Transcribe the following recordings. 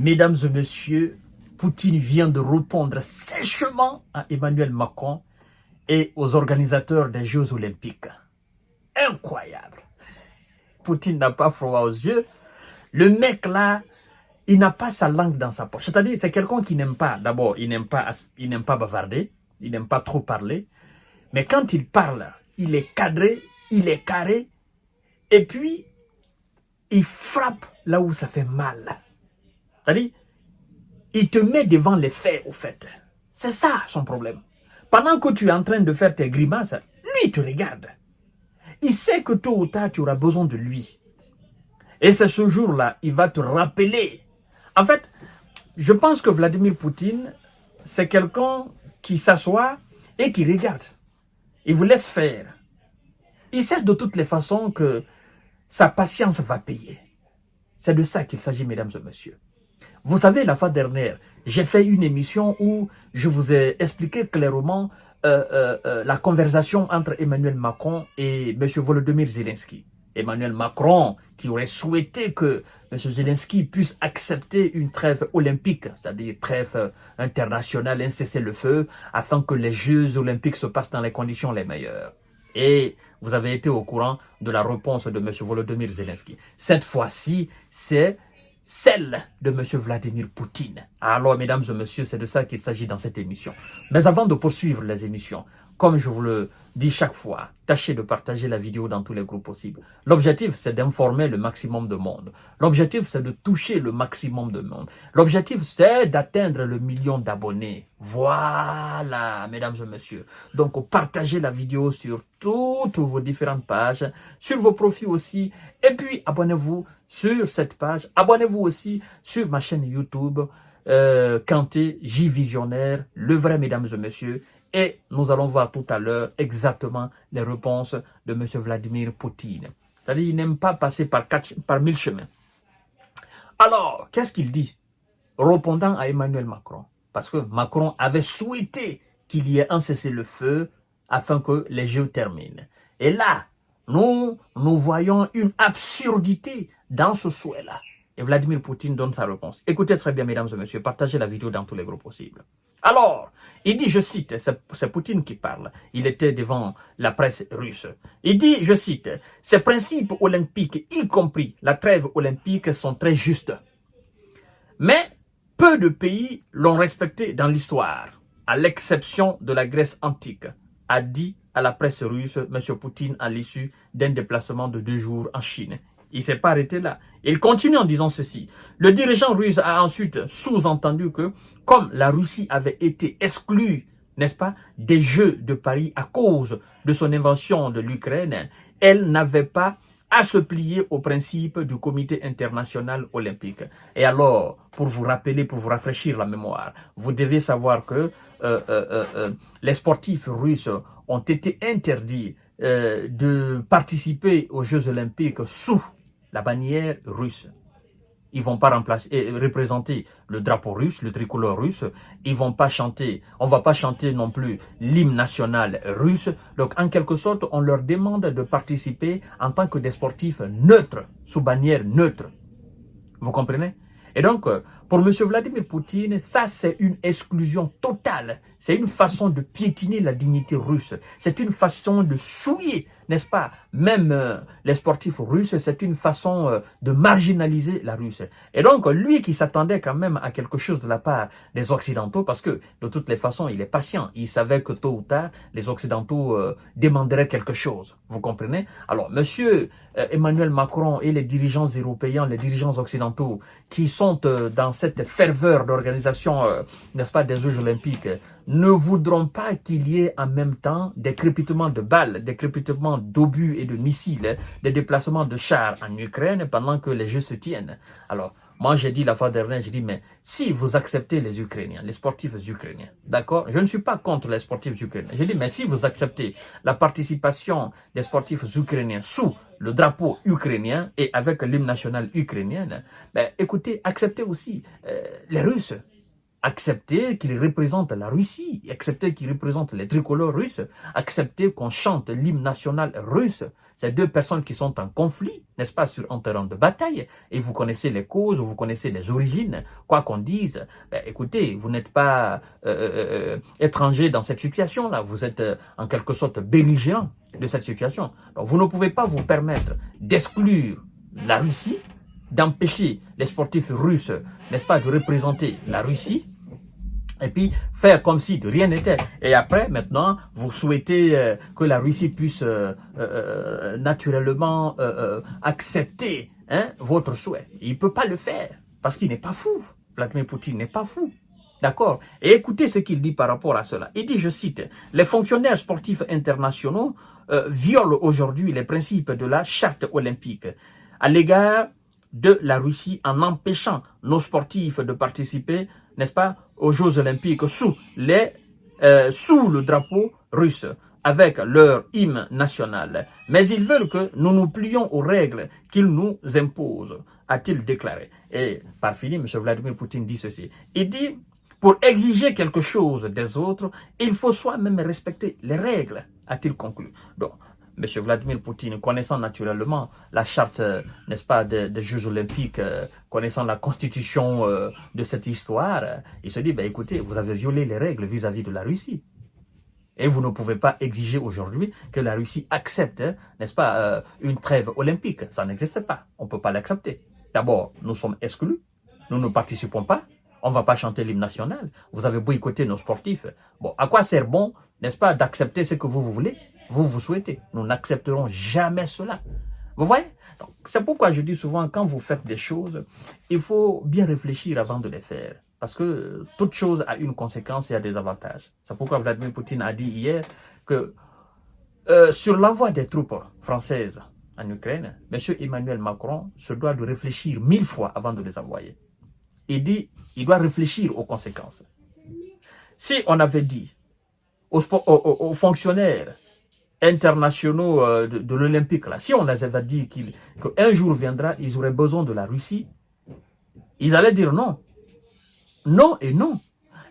Mesdames et messieurs, Poutine vient de répondre sèchement à Emmanuel Macron et aux organisateurs des Jeux Olympiques. Incroyable. Poutine n'a pas froid aux yeux. Le mec là, il n'a pas sa langue dans sa poche. C'est-à-dire, c'est quelqu'un qui n'aime pas, d'abord, il n'aime pas bavarder, il n'aime pas trop parler. Mais quand il parle, il est cadré, il est carré, et puis, il frappe là où ça fait mal. C'est-à-dire, il te met devant les faits, au fait. C'est ça son problème. Pendant que tu es en train de faire tes grimaces, lui, il te regarde. Il sait que tôt ou tard, tu auras besoin de lui. Et c'est ce jour-là, il va te rappeler. En fait, je pense que Vladimir Poutine, c'est quelqu'un qui s'assoit et qui regarde. Il vous laisse faire. Il sait de toutes les façons que sa patience va payer. C'est de ça qu'il s'agit, mesdames et messieurs. Vous savez, la fois dernière, j'ai fait une émission où je vous ai expliqué clairement la conversation entre Emmanuel Macron et M. Volodymyr Zelensky. Emmanuel Macron qui aurait souhaité que M. Zelensky puisse accepter une trêve olympique, c'est-à-dire trêve internationale, un cessez-le-feu, afin que les Jeux olympiques se passent dans les conditions les meilleures. Et vous avez été au courant de la réponse de M. Volodymyr Zelensky. Cette fois-ci, c'est celle de M. Vladimir Poutine. Alors, mesdames et messieurs, c'est de ça qu'il s'agit dans cette émission. Mais avant de poursuivre les émissions, comme je vous le dis chaque fois, tâchez de partager la vidéo dans tous les groupes possibles. L'objectif, c'est d'informer le maximum de monde. L'objectif, c'est de toucher le maximum de monde. L'objectif, c'est d'atteindre le 1 million d'abonnés. Voilà, mesdames et messieurs. Donc, partagez la vidéo sur toutes vos différentes pages, sur vos profils aussi. Et puis, abonnez-vous sur cette page. Abonnez-vous aussi sur ma chaîne YouTube, Kanté, J Visionnaire, le vrai, mesdames et messieurs. Et nous allons voir tout à l'heure exactement les réponses de M. Vladimir Poutine. C'est-à-dire qu'il n'aime pas passer par 1000 chemins. Alors, qu'est-ce qu'il dit? Répondant à Emmanuel Macron. Parce que Macron avait souhaité qu'il y ait un cessez-le-feu afin que les Jeux terminent. Et là, nous voyons une absurdité dans ce souhait-là. Et Vladimir Poutine donne sa réponse. Écoutez très bien, mesdames et messieurs, partagez la vidéo dans tous les groupes possibles. Alors, il dit, je cite, c'est Poutine qui parle, il était devant la presse russe. Il dit, je cite, « Ces principes olympiques, y compris la trêve olympique, sont très justes. Mais peu de pays l'ont respecté dans l'histoire, à l'exception de la Grèce antique », a dit à la presse russe M. Poutine à l'issue d'un déplacement de 2 jours en Chine. Il ne s'est pas arrêté là. Il continue en disant ceci. Le dirigeant russe a ensuite sous-entendu que, comme la Russie avait été exclue, n'est-ce pas, des Jeux de Paris à cause de son invention de l'Ukraine, elle n'avait pas à se plier aux principes du Comité international olympique. Et alors, pour vous rappeler, pour vous rafraîchir la mémoire, vous devez savoir que les sportifs russes ont été interdits de participer aux Jeux olympiques sous la bannière russe. Ils vont pas représenter le drapeau russe, le tricolore russe. Ils vont pas chanter, on va pas chanter non plus l'hymne national russe. Donc, en quelque sorte, on leur demande de participer en tant que des sportifs neutres, sous bannière neutre. Vous comprenez? Et donc, pour M. Vladimir Poutine, ça c'est une exclusion totale. C'est une façon de piétiner la dignité russe. C'est une façon de souiller, n'est-ce pas? Même les sportifs russes, c'est une façon de marginaliser la Russe. Et donc, lui qui s'attendait quand même à quelque chose de la part des Occidentaux, parce que de toutes les façons, il est patient. Il savait que tôt ou tard, les Occidentaux demanderaient quelque chose. Vous comprenez? Alors, M. Emmanuel Macron et les dirigeants européens, les dirigeants occidentaux, qui sont dans cette ferveur d'organisation, n'est-ce pas, des Jeux olympiques, ne voudront pas qu'il y ait en même temps des crépitements de balles, des crépitements d'obus et de missiles, des déplacements de chars en Ukraine pendant que les Jeux se tiennent. Alors, moi j'ai dit la fois dernière, j'ai dit, mais si vous acceptez les Ukrainiens, les sportifs ukrainiens, d'accord? Je ne suis pas contre les sportifs ukrainiens. J'ai dit, mais si vous acceptez la participation des sportifs ukrainiens sous le drapeau ukrainien et avec l'hymne national ukrainien, ben, écoutez, acceptez aussi les Russes. accepter qu'il représente la Russie, accepter qu'il représente les tricolores russes, accepter qu'on chante l'hymne national russe. C'est deux personnes qui sont en conflit, n'est-ce pas, sur un terrain de bataille, et vous connaissez les causes, vous connaissez les origines, quoi qu'on dise. Ben, écoutez, vous n'êtes pas étranger dans cette situation-là, vous êtes en quelque sorte belligérant de cette situation. Donc vous ne pouvez pas vous permettre d'exclure la Russie, d'empêcher les sportifs russes, n'est-ce pas, de représenter la Russie, et puis faire comme si de rien n'était. Et après, maintenant, vous souhaitez que la Russie puisse naturellement accepter votre souhait. Il ne peut pas le faire, parce qu'il n'est pas fou. Vladimir Poutine n'est pas fou. D'accord? Et écoutez ce qu'il dit par rapport à cela. Il dit, je cite, « Les fonctionnaires sportifs internationaux violent aujourd'hui les principes de la charte olympique à l'égard de la Russie en empêchant nos sportifs de participer, n'est-ce pas, aux Jeux olympiques sous le drapeau russe avec leur hymne national. Mais ils veulent que nous nous plions aux règles qu'ils nous imposent, a-t-il déclaré. Et par fini, M. Vladimir Poutine dit ceci. Il dit, pour exiger quelque chose des autres, il faut soi-même respecter les règles, a-t-il conclu. Donc, M. Vladimir Poutine, connaissant naturellement la charte, n'est-ce pas, des Jeux Olympiques, connaissant la constitution de cette histoire, il se dit, ben, écoutez, vous avez violé les règles vis-à-vis de la Russie. Et vous ne pouvez pas exiger aujourd'hui que la Russie accepte, n'est-ce pas, une trêve olympique. Ça n'existe pas. On ne peut pas l'accepter. D'abord, nous sommes exclus. Nous ne participons pas. On ne va pas chanter l'hymne national. Vous avez boycotté nos sportifs. Bon, à quoi sert bon, n'est-ce pas, d'accepter ce que vous voulez, vous souhaitez. Nous n'accepterons jamais cela. Vous voyez? C'est pourquoi je dis souvent, quand vous faites des choses, il faut bien réfléchir avant de les faire. Parce que toute chose a une conséquence et a des avantages. C'est pourquoi Vladimir Poutine a dit hier que sur l'envoi des troupes françaises en Ukraine, M. Emmanuel Macron se doit de réfléchir 1000 fois avant de les envoyer. Il dit, il doit réfléchir aux conséquences. Si on avait dit aux fonctionnaires internationaux de l'Olympique, là, si on les avait dit qu'un jour viendra, ils auraient besoin de la Russie, ils allaient dire non. Non et non.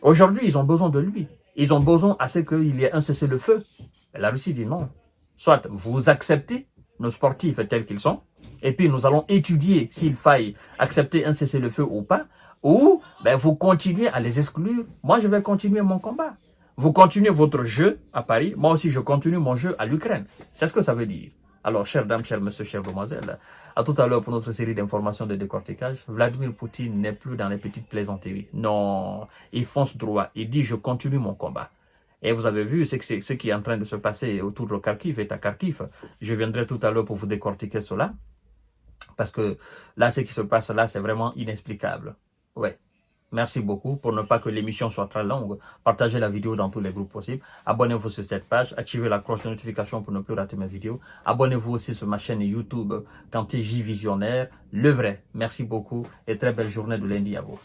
Aujourd'hui, ils ont besoin de lui. Ils ont besoin à ce qu'il y ait un cessez-le-feu. La Russie dit non. Soit vous acceptez nos sportifs tels qu'ils sont, et puis nous allons étudier s'il faille accepter un cessez-le-feu ou pas, ou ben, vous continuez à les exclure. Moi, je vais continuer mon combat. Vous continuez votre jeu à Paris, moi aussi je continue mon jeu à l'Ukraine. C'est ce que ça veut dire. Alors, chères dames, chers messieurs, chères demoiselles, à tout à l'heure pour notre série d'informations de décortiquage. Vladimir Poutine n'est plus dans les petites plaisanteries. Non, il fonce droit. Il dit, je continue mon combat. Et vous avez vu ce qui est en train de se passer autour de Kharkiv et à Kharkiv. Je viendrai tout à l'heure pour vous décortiquer cela. Parce que là, ce qui se passe là, c'est vraiment inexplicable. Ouais. Merci beaucoup. Pour ne pas que l'émission soit très longue, partagez la vidéo dans tous les groupes possibles. Abonnez-vous sur cette page. Activez la cloche de notification pour ne plus rater mes vidéos. Abonnez-vous aussi sur ma chaîne YouTube Kanté J Visionnaire. Le vrai. Merci beaucoup et très belle journée de lundi à vous.